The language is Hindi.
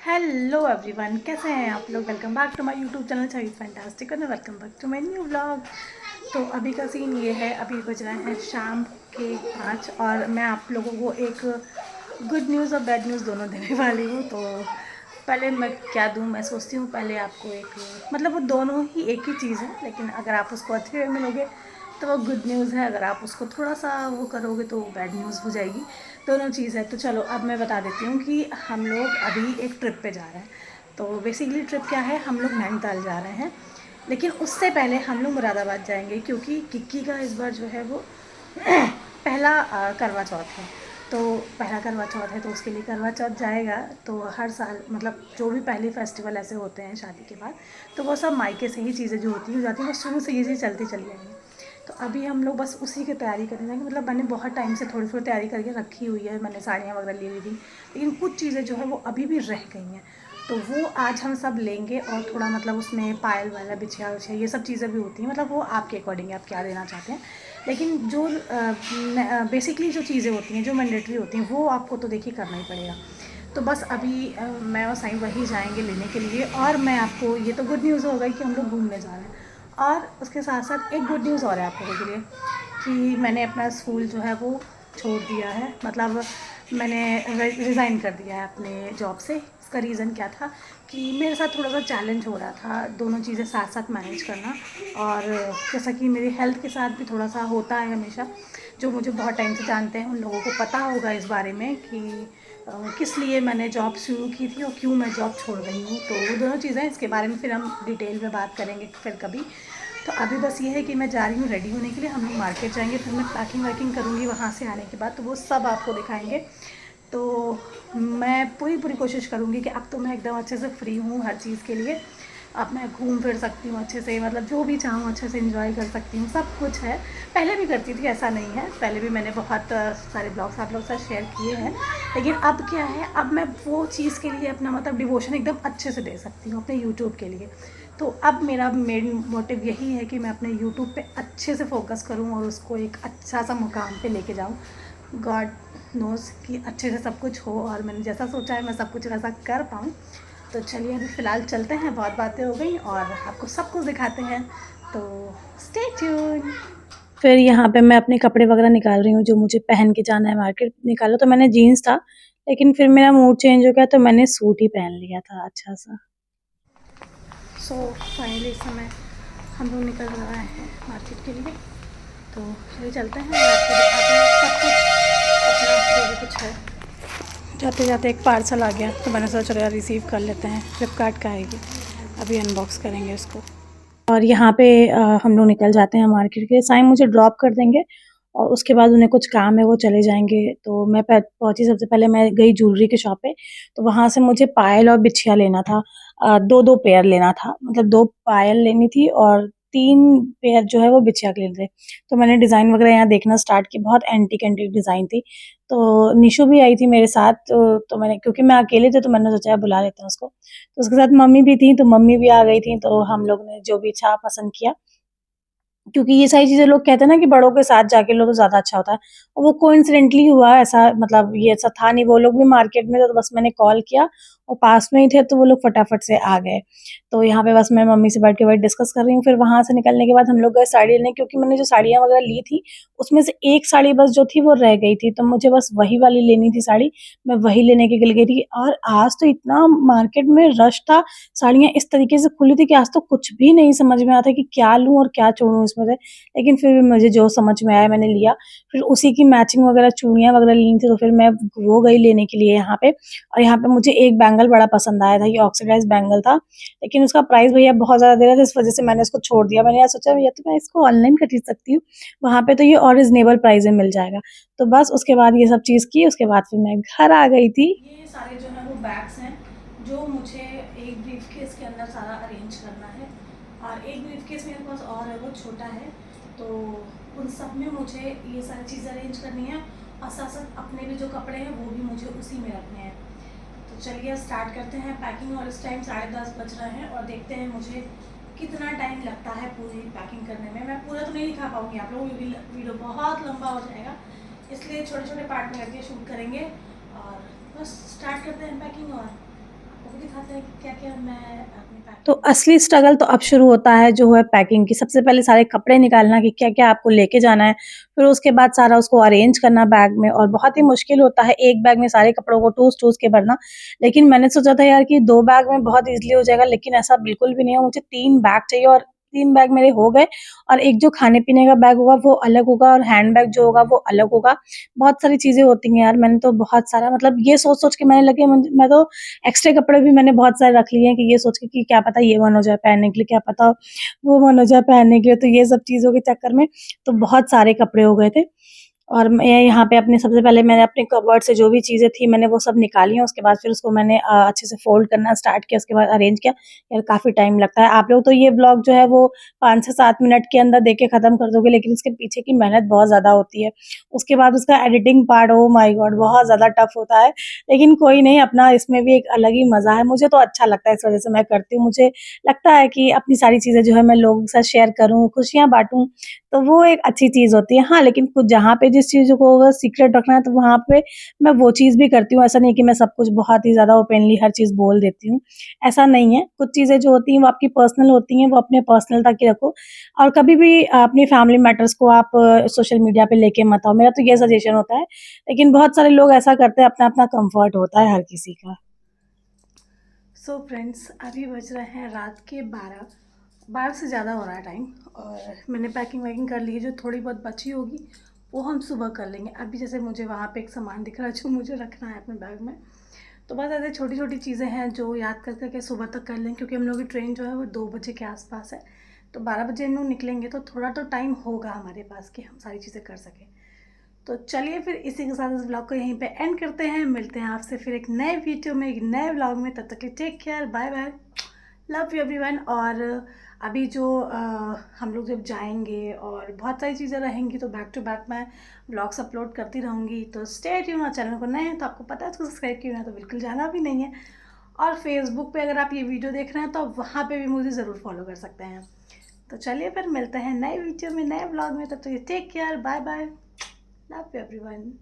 हेलो एवरीवन, कैसे हैं आप लोग। Welcome back to my YouTube channel Chhavi fantastic और welcome back to my new vlog. तो अभी का सीन ये है, अभी बज रहे हैं शाम के 5 और मैं आप लोगों को एक गुड न्यूज़ और बैड न्यूज़ दोनों देने वाली हूँ। तो पहले मैं क्या दूँ, मैं सोचती हूँ पहले आपको एक, मतलब वो दोनों ही एक ही चीज़ है, लेकिन अगर आप उसको अच्छे वे में लोगे तो वो गुड न्यूज़ है, अगर आप उसको थोड़ा सा वो करोगे तो बैड न्यूज़ हो जाएगी। दोनों चीज़ है। तो चलो अब मैं बता देती हूँ कि हम लोग अभी एक ट्रिप पे जा रहे हैं। तो बेसिकली ट्रिप क्या है, हम लोग नैनीताल जा रहे हैं, लेकिन उससे पहले हम लोग मुरादाबाद जाएंगे क्योंकि किक्की का इस बार जो है वो पहला करवा चौथ है। तो पहला करवा चौथ है तो उसके लिए करवा चौथ जाएगा। तो हर साल मतलब जो भी पहले फेस्टिवल ऐसे होते हैं शादी के बाद, तो वो सब मायके से ही चीज़ें जो होती हैं जाती हैं, वो शुरू से ये चीज़ चलती चली आई हैं। तो अभी हम लोग बस उसी की तैयारी करेंगे। मतलब मैंने बहुत टाइम से थोड़ी थोड़ी तैयारी करके रखी हुई है, मैंने साड़ियाँ वगैरह ली हुई थी, लेकिन कुछ चीज़ें जो है वो अभी भी रह गई हैं। तो वो आज हम सब लेंगे और थोड़ा मतलब उसमें पायल वाला बिछिया उछिया ये सब चीज़ें भी होती हैं, मतलब वो आपके अकॉर्डिंग आप क्या देना चाहते हैं। लेकिन जो बेसिकली जो चीज़ें होती हैं जो मैंडेटरी होती हैं वो आपको तो देखिए करना ही पड़ेगा। तो बस अभी मैं और साईं वही जाएंगे लेने के लिए। और मैं आपको, ये तो गुड न्यूज़ हो गई कि हम लोग घूमने जा रहे हैं, और उसके साथ साथ एक गुड न्यूज़ और है आप लोगों के लिए कि मैंने अपना स्कूल जो है वो छोड़ दिया है। मतलब मैंने रिज़ाइन कर दिया है अपने जॉब से। इसका रीज़न क्या था कि मेरे साथ थोड़ा सा चैलेंज हो रहा था दोनों चीज़ें साथ साथ मैनेज करना। और जैसा कि मेरी हेल्थ के साथ भी थोड़ा सा होता है हमेशा, जो मुझे बहुत टाइम से जानते हैं उन लोगों को पता होगा इस बारे में कि किस लिए मैंने जॉब शुरू की थी और क्यों मैं जॉब छोड़ रही हूँ। तो वो दोनों चीज़ें, इसके बारे में फिर हम डिटेल में बात करेंगे फिर कभी। तो अभी बस ये है कि मैं जा रही हूँ रेडी होने के लिए, हम लोग मार्केट जाएंगे, फिर मैं पैकिंग वैकिंग करूँगी वहाँ से आने के बाद, तो वो सब आपको दिखाएंगे। तो मैं पूरी पूरी कोशिश करूँगी कि अब तो मैं एकदम अच्छे से फ्री हूँ हर चीज़ के लिए। अब मैं घूम फिर सकती हूँ अच्छे से, मतलब जो भी चाहूँ अच्छे से एंजॉय कर सकती हूँ, सब कुछ है। पहले भी करती थी, ऐसा नहीं है, पहले भी मैंने बहुत सारे ब्लॉग्स आप लोग के साथ शेयर किए हैं। लेकिन अब क्या है, अब मैं वो चीज़ के लिए अपना मतलब डिवोशन एकदम अच्छे से दे सकती हूँ अपने यूट्यूब के लिए। तो अब मेरा मेन मोटिव यही है कि मैं अपने यूट्यूब पे अच्छे से फोकस करूँ और उसको एक अच्छा सा मुकाम पे लेके जाऊँ। गॉड नोज़ कि अच्छे से सब कुछ हो और मैंने जैसा सोचा है मैं सब कुछ वैसा कर पाऊँ। तो चलिए अभी फ़िलहाल चलते हैं, बहुत बातें हो गई और आपको सब कुछ दिखाते हैं। तो स्टे ट्यून। फिर यहाँ पे मैं अपने कपड़े वगैरह निकाल रही हूँ जो मुझे पहन के जाना है मार्केट। निकाला तो मैंने जीन्स था, लेकिन फिर मेरा मूड चेंज हो गया तो मैंने सूट ही पहन लिया था अच्छा सा। सो फाइनली इस समय हम लोग निकल रहे हैं मार्केट के लिए। तो चलिए चलते हैं और आपको दिखाते हैं सब कुछ अपना जो भी कुछ है। जाते जाते एक पार्सल आ गया तो मैंने सोचा चलो रिसीव कर लेते हैं, फ्लिपकार्ट का आएगी, अभी अनबॉक्स करेंगे उसको। और यहाँ पे हम लोग निकल जाते हैं मार्केट के लिए। साईं मुझे ड्रॉप कर देंगे और उसके बाद उन्हें कुछ काम है वो चले जाएंगे। तो मैं पहुंची, सबसे पहले मैं गई ज्वेलरी के शॉप पे। तो वहां से मुझे पायल और बिछिया लेना था, दो दो पेयर लेना था, मतलब दो पायल लेनी थी और तीन पेयर जो है वो बिछिया के लिए थे। तो मैंने डिज़ाइन वगैरह यहाँ देखना स्टार्ट की, बहुत एंटीक एंटीक डिज़ाइन थी। तो निशु भी आई थी मेरे साथ, तो मैंने, क्योंकि मैं अकेले थे तो मैंने सोचा बुला लेते हैं उसको। तो उसके साथ मम्मी भी थी, तो मम्मी भी आ गई थी, तो हम लोग ने जो भी इच्छा पसंद किया। क्योंकि ये सारी चीज़ें लोग कहते हैं ना कि बड़ों के साथ जाके लो तो ज़्यादा अच्छा होता है। और वो कोइंसिडेंटली हुआ ऐसा, मतलब ये ऐसा था नहीं, वो लोग भी मार्केट में थे, तो बस मैंने कॉल किया और पास में ही थे तो वो लोग फटाफट से आ गए। तो यहाँ पे बस मैं मम्मी से बैठ के वही डिस्कस कर रही हूँ। फिर वहाँ से निकलने के बाद हम लोग गए साड़ी लेने, क्योंकि मैंने जो साड़ियाँ वगैरह ली थी उसमें से एक साड़ी बस जो थी वो रह गई थी, तो मुझे बस वही वाली लेनी थी साड़ी। मैं वही लेने के लिए गई थी और आज तो इतना मार्केट में रश था, साड़ियाँ इस तरीके से खुली थी कि आज तो कुछ भी नहीं समझ में आता कि क्या लूँ और क्या छोड़ूँ इसमें से। लेकिन फिर भी मुझे जो समझ में आया मैंने लिया। फिर उसी की मैचिंग वगैरह चूड़ियाँ वगैरह लेनी थी, तो फिर मैं वो गई लेने के लिए यहाँ पे। और यहाँ पे मुझे एक बैंगल बड़ा पसंद आया था, ये ऑक्सीडाइज बैंगल था, लेकिन उसका प्राइस भैया बहुत ज़्यादा दे रहा था, इस वजह से मैंने इसको छोड़ दिया। मैंने यार सोचा भैया तो मैं इसको ऑनलाइन खरीद सकती हूँ, वहाँ पे तो ये और रिजनेबल प्राइस में मिल जाएगा। तो बस उसके बाद ये सब चीज़ की, उसके बाद फिर मैं घर आ गई थी। ये सारे जो है वो बैग्स हैं जो मुझे एक ब्रीफकेस के अंदर सारा अरेंज करना है, और एक ब्रीफकेस मेरे पास और है वो छोटा है। तो उन सब में मुझे ये सारी चीज़ें अरेंज करनी है, और साथ साथ अपने भी जो कपड़े हैं वो भी मुझे उसी में रखने हैं। तो चलिए स्टार्ट करते हैं पैकिंग। और इस टाइम 10:30 बज रहे हैं और देखते हैं मुझे कितना टाइम लगता है पूरी पैकिंग करने में। मैं पूरा तो नहीं दिखा पाऊँगी आप लोगों को, वीडियो बहुत लंबा हो जाएगा, इसलिए छोटे छोटे पार्ट में करके शूट करेंगे। और बस स्टार्ट करते हैं पैकिंग। और वो दिखाते हैं कि क्या-क्या मैं अपनी तो असली स्ट्रगल तो अब शुरू होता है जो है पैकिंग की। सबसे पहले सारे कपड़े निकालना कि क्या-क्या आपको लेके जाना है, फिर उसके बाद सारा उसको अरेंज करना बैग में और बहुत ही मुश्किल होता है एक बैग में सारे कपड़ों को ठूस-ठूस के भरना। लेकिन मैंने सोचा था यार कि 2 बैग में बहुत ईज़िली हो जाएगा, लेकिन ऐसा बिल्कुल भी नहीं है। मुझे 3 बैग चाहिए और 3 बैग मेरे हो गए और एक जो खाने-पीने का बैग होगा वो अलग होगा और हैंड बैग जो होगा वो अलग होगा। बहुत सारी चीज़ें होती हैं यार, मैंने तो बहुत सारा मतलब ये सोच-सोच के मैंने लगे मैं तो एक्स्ट्रा कपड़े भी मैंने बहुत सारे रख लिए हैं कि ये सोच के कि क्या पता ये मन हो जाए पहनने के लिए, क्या पता वो मन हो जाए पहनने के लिए, तो ये सब चीज़ों के चक्कर में तो बहुत सारे कपड़े हो गए थे। और मैं यहाँ पे अपने सबसे पहले मैंने अपने कबर्ड से जो भी चीज़ें थी मैंने वो सब निकाली हैं, उसके बाद फिर उसको मैंने अच्छे से फ़ोल्ड करना स्टार्ट किया, उसके बाद अरेंज किया। यार काफ़ी टाइम लगता है। आप लोग तो ये व्लॉग जो है वो 5 से 7 मिनट के अंदर देख के ख़त्म कर दोगे, लेकिन इसके पीछे की मेहनत बहुत ज़्यादा होती है। उसके बाद उसका editing part, oh my God! बहुत ज़्यादा टफ़ होता है। लेकिन कोई नहीं, अपना इसमें भी एक अलग ही मज़ा है। मुझे तो अच्छा लगता है, इस वज़ह से मैं करती हूँ। मुझे लगता है कि अपनी सारी चीज़ें जो है मैं लोगों के साथ शेयर करूँ, खुशियाँ बाँटूँ, तो वो एक अच्छी चीज़ होती है। हाँ, लेकिन कुछ जहाँ पे जिस चीज़ को अगर सीक्रेट रखना है तो वहाँ पे मैं वो चीज़ भी करती हूँ। ऐसा नहीं कि मैं सब कुछ बहुत ही ज़्यादा ओपनली हर चीज़ बोल देती हूँ, ऐसा नहीं है। कुछ चीज़ें जो होती हैं वो आपकी पर्सनल होती हैं, वो अपने पर्सनल तक ही रखो और कभी भी अपनी फैमिली मैटर्स को आप सोशल मीडिया पे लेके मत आओ। मेरा तो ये सजेशन होता है। लेकिन बहुत सारे लोग ऐसा करते हैं, अपना-अपना कम्फर्ट होता है हर किसी का। सो फ्रेंड्स, अभी बज रहे हैं रात के 12 से ज़्यादा हो रहा है टाइम और मैंने पैकिंग वैकिंग कर ली है। जो थोड़ी बहुत बची होगी वो हम सुबह कर लेंगे। अभी जैसे मुझे वहाँ पे एक सामान दिख रहा है जो मुझे रखना है अपने बैग में, तो बस ऐसे छोटी छोटी चीज़ें हैं जो याद कर करके सुबह तक कर लेंगे, क्योंकि हम लोग की ट्रेन जो है वो 2 बजे के आसपास है। तो 12 बजे हम लोग निकलेंगे तो थोड़ा तो टाइम होगा हमारे पास कि हम सारी चीज़ें कर सकें। तो चलिए फिर इसी के साथ इस ब्लॉग को यहीं पे एंड करते हैं। मिलते हैं आपसे फिर एक नए वीडियो में, एक नए ब्लॉग में। तब तक के take care, bye bye, love you everyone. और अभी जो हम लोग जब जाएंगे और बहुत सारी चीज़ें रहेंगी तो बैक टू बैक मैं ब्लॉग्स अपलोड करती रहूँगी। तो स्टे ट्यून। और चैनल को नए हैं तो आपको पता है उसको सब्सक्राइब किया है तो बिल्कुल जाना भी नहीं है। और फेसबुक पे अगर आप ये वीडियो देख रहे हैं तो वहाँ पे भी मुझे ज़रूर फॉलो कर सकते हैं। तो चलिए फिर मिलते हैं नए वीडियो में, नए ब्लॉग में। तब तक take care, bye bye, love you everyone.